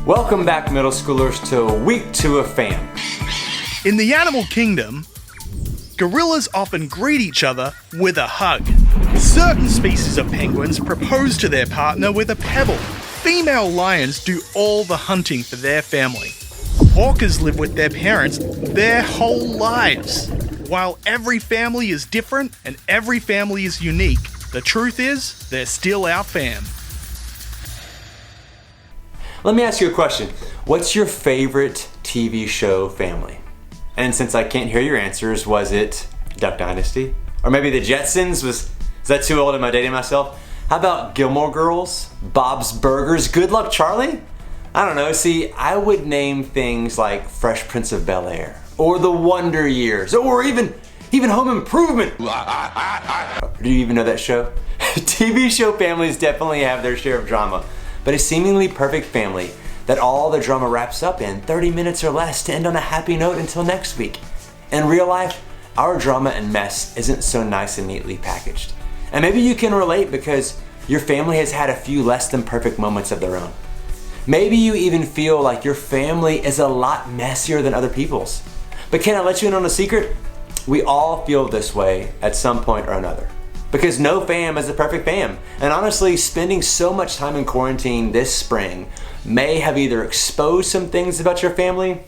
Welcome back, middle schoolers, to week 2 of FAM. In the animal kingdom, gorillas often greet each other with a hug. Certain species of penguins propose to their partner with a pebble. Female lions do all the hunting for their family. Orcas live with their parents their whole lives. While every family is different and every family is unique, the truth is, they're still our fam. Let me ask you a question. What's your favorite TV show family? And since I can't hear your answers, was it Duck Dynasty? Or maybe the Jetsons? Is that too old? Am I dating myself? How about Gilmore Girls? Bob's Burgers? Good Luck Charlie? I don't know. See, I would name things like Fresh Prince of Bel-Air, or The Wonder Years, or even Home Improvement. Do you even know that show? TV show families definitely have their share of drama, but a seemingly perfect family that all the drama wraps up in 30 minutes or less to end on a happy note until next week. In real life, our drama and mess isn't so nice and neatly packaged. And maybe you can relate because your family has had a few less than perfect moments of their own. Maybe you even feel like your family is a lot messier than other people's. But can I let you in on a secret? We all feel this way at some point or another. Because no fam is a perfect fam. And honestly, spending so much time in quarantine this spring may have either exposed some things about your family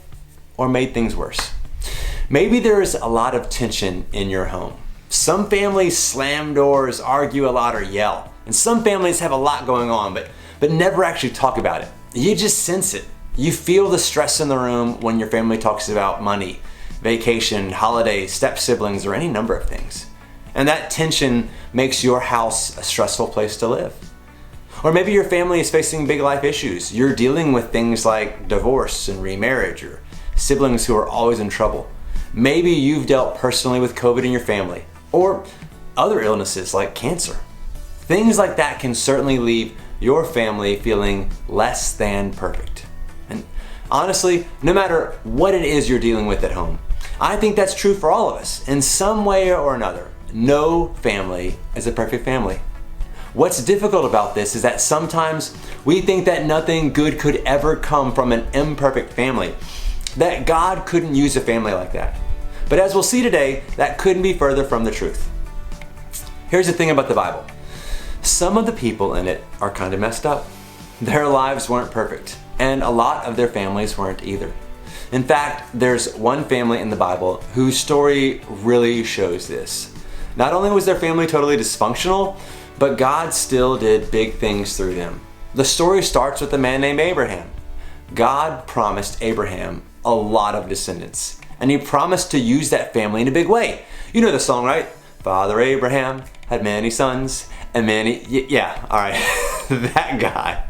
or made things worse. Maybe there's a lot of tension in your home. Some families slam doors, argue a lot, or yell. And some families have a lot going on, but never actually talk about it. You just sense it. You feel the stress in the room when your family talks about money, vacation, holidays, step siblings, or any number of things. And that tension makes your house a stressful place to live. Or maybe your family is facing big life issues. You're dealing with things like divorce and remarriage, or siblings who are always in trouble. Maybe you've dealt personally with COVID in your family, or other illnesses like cancer. Things like that can certainly leave your family feeling less than perfect. And honestly, no matter what it is you're dealing with at home, I think that's true for all of us in some way or another. No family is a perfect family. What's difficult about this is that sometimes we think that nothing good could ever come from an imperfect family, that God couldn't use a family like that. But as we'll see today, that couldn't be further from the truth. Here's the thing about the Bible. Some of the people in it are kind of messed up. Their lives weren't perfect, and a lot of their families weren't either. In fact, there's one family in the Bible whose story really shows this. Not only was their family totally dysfunctional, but God still did big things through them. The story starts with a man named Abraham. God promised Abraham a lot of descendants, and he promised to use that family in a big way. You know the song, right? Father Abraham had many sons, and many, all right, that guy.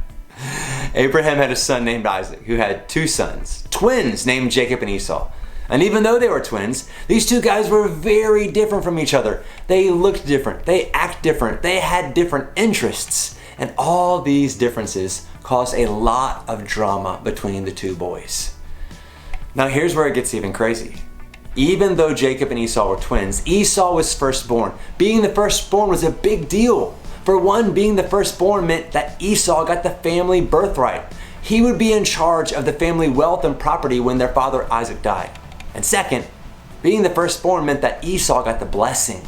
Abraham had a son named Isaac, who had 2 sons, twins named Jacob and Esau. And even though they were twins, these 2 guys were very different from each other. They looked different, they act different, they had different interests. And all these differences caused a lot of drama between the 2 boys. Now here's where it gets even crazy. Even though Jacob and Esau were twins, Esau was firstborn. Being the firstborn was a big deal. For one, being the firstborn meant that Esau got the family birthright. He would be in charge of the family wealth and property when their father Isaac died. And second, being the firstborn meant that Esau got the blessing.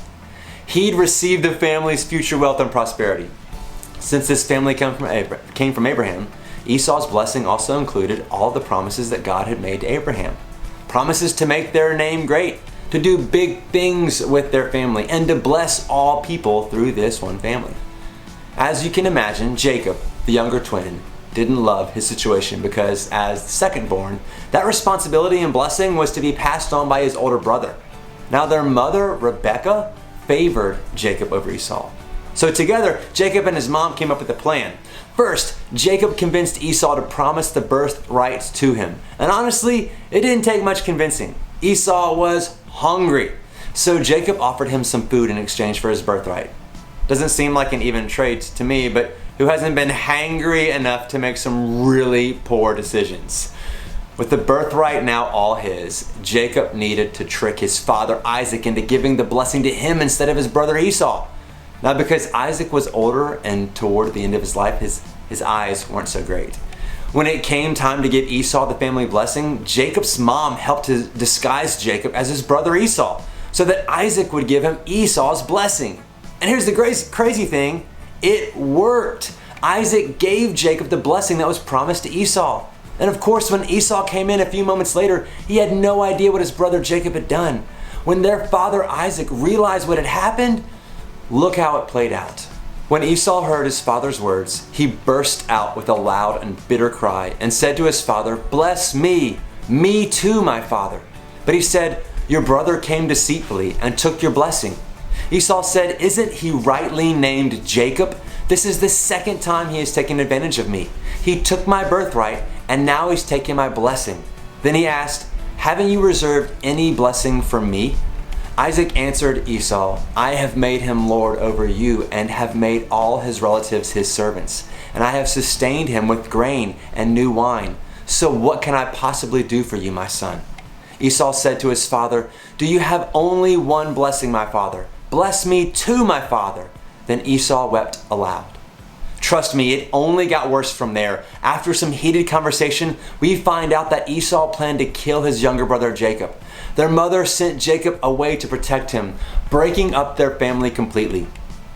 He'd receive the family's future wealth and prosperity. Since this family came from Abraham, Esau's blessing also included all the promises that God had made to Abraham. Promises to make their name great, to do big things with their family, and to bless all people through this one family. As you can imagine, Jacob, the younger twin, didn't love his situation because as the second born, that responsibility and blessing was to be passed on by his older brother. Now their mother, Rebecca, favored Jacob over Esau. So together, Jacob and his mom came up with a plan. First, Jacob convinced Esau to promise the birthright to him. And honestly, it didn't take much convincing. Esau was hungry. So Jacob offered him some food in exchange for his birthright. Doesn't seem like an even trade to me, but who hasn't been hangry enough to make some really poor decisions? With the birthright now all his, Jacob needed to trick his father Isaac into giving the blessing to him instead of his brother Esau. Now because Isaac was older and toward the end of his life, his eyes weren't so great. When it came time to give Esau the family blessing, Jacob's mom helped to disguise Jacob as his brother Esau so that Isaac would give him Esau's blessing. And here's the crazy thing, it worked. Isaac gave Jacob the blessing that was promised to Esau. And of course, when Esau came in a few moments later, he had no idea what his brother Jacob had done. When their father Isaac realized what had happened, look how it played out. When Esau heard his father's words, he burst out with a loud and bitter cry and said to his father, "Bless me too, my father." But he said, "Your brother came deceitfully and took your blessing." Esau said, "Isn't he rightly named Jacob? This is the second time he has taken advantage of me. He took my birthright and now he's taking my blessing." Then he asked, "Haven't you reserved any blessing for me?" Isaac answered Esau, "I have made him lord over you and have made all his relatives his servants, and I have sustained him with grain and new wine. So what can I possibly do for you, my son?" Esau said to his father, "Do you have only one blessing, my father? Bless me too, my father." Then Esau wept aloud. Trust me, it only got worse from there. After some heated conversation, we find out that Esau planned to kill his younger brother Jacob. Their mother sent Jacob away to protect him, breaking up their family completely.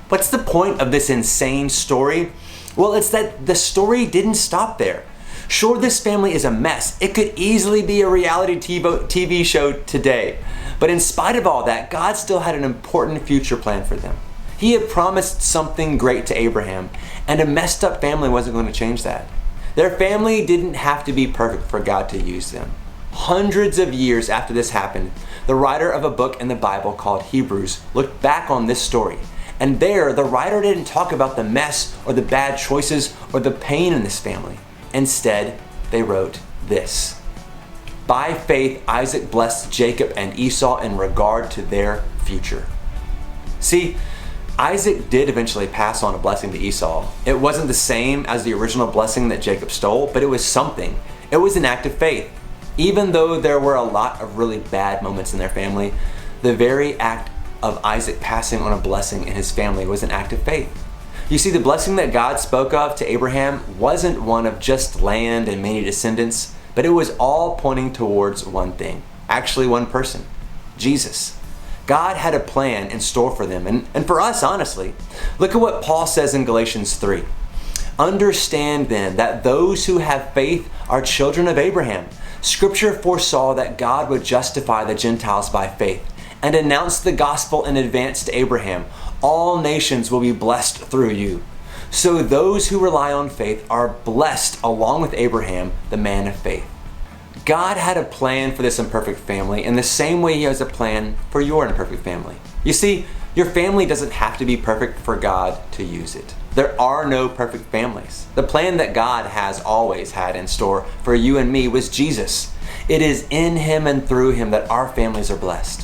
What's the point of this insane story? Well, it's that the story didn't stop there. Sure, this family is a mess. It could easily be a reality TV show today. But in spite of all that, God still had an important future plan for them. He had promised something great to Abraham, and a messed up family wasn't going to change that. Their family didn't have to be perfect for God to use them. Hundreds of years after this happened, the writer of a book in the Bible called Hebrews looked back on this story. And there, the writer didn't talk about the mess or the bad choices or the pain in this family. Instead, they wrote this: "By faith, Isaac blessed Jacob and Esau in regard to their future." See, Isaac did eventually pass on a blessing to Esau. It wasn't the same as the original blessing that Jacob stole, but it was something. It was an act of faith. Even though there were a lot of really bad moments in their family, the very act of Isaac passing on a blessing in his family was an act of faith. You see, the blessing that God spoke of to Abraham wasn't one of just land and many descendants, but it was all pointing towards one thing, actually one person, Jesus. God had a plan in store for them, and for us, honestly. Look at what Paul says in Galatians 3. "Understand then that those who have faith are children of Abraham. Scripture foresaw that God would justify the Gentiles by faith and announced the gospel in advance to Abraham. All nations will be blessed through you. So those who rely on faith are blessed along with Abraham, the man of faith." God had a plan for this imperfect family in the same way He has a plan for your imperfect family. You see, your family doesn't have to be perfect for God to use it. There are no perfect families. The plan that God has always had in store for you and me was Jesus. It is in Him and through Him that our families are blessed.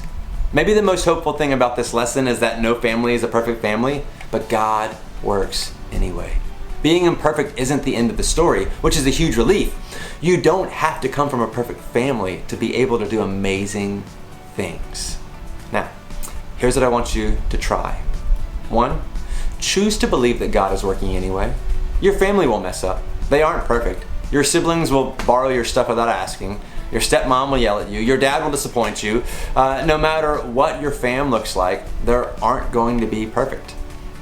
Maybe the most hopeful thing about this lesson is that no family is a perfect family, but God works anyway. Being imperfect isn't the end of the story, which is a huge relief. You don't have to come from a perfect family to be able to do amazing things. Now, here's what I want you to try. 1, choose to believe that God is working anyway. Your family will mess up. They aren't perfect. Your siblings will borrow your stuff without asking. Your stepmom will yell at you. Your dad will disappoint you. No matter what your fam looks like, they aren't going to be perfect.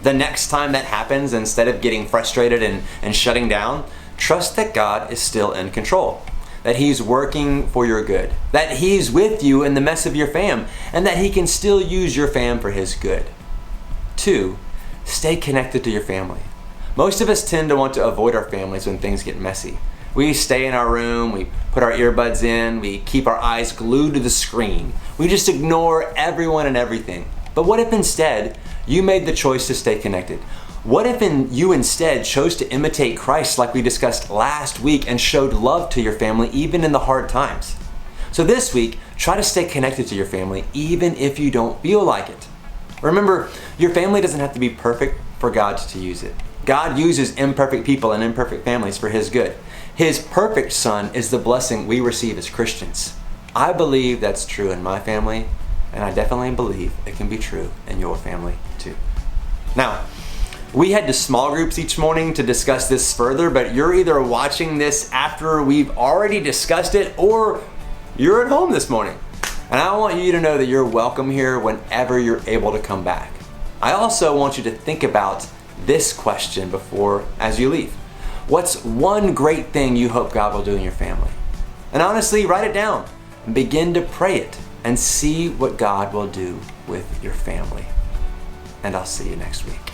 The next time that happens, instead of getting frustrated and shutting down, trust that God is still in control, that He's working for your good, that He's with you in the mess of your fam, and that He can still use your fam for His good. 2, stay connected to your family. Most of us tend to want to avoid our families when things get messy. We stay in our room, we put our earbuds in, we keep our eyes glued to the screen. We just ignore everyone and everything. But what if instead you made the choice to stay connected? What if you instead chose to imitate Christ like we discussed last week and showed love to your family even in the hard times? So this week, try to stay connected to your family even if you don't feel like it. Remember, your family doesn't have to be perfect for God to use it. God uses imperfect people and imperfect families for His good. His perfect Son is the blessing we receive as Christians. I believe that's true in my family, and I definitely believe it can be true in your family too. Now, We head to small groups each morning to discuss this further, but you're either watching this after we've already discussed it or you're at home this morning. And I want you to know that you're welcome here whenever you're able to come back. I also want you to think about this question as you leave. What's one great thing you hope God will do in your family? And honestly, write it down and begin to pray it and see what God will do with your family. And I'll see you next week.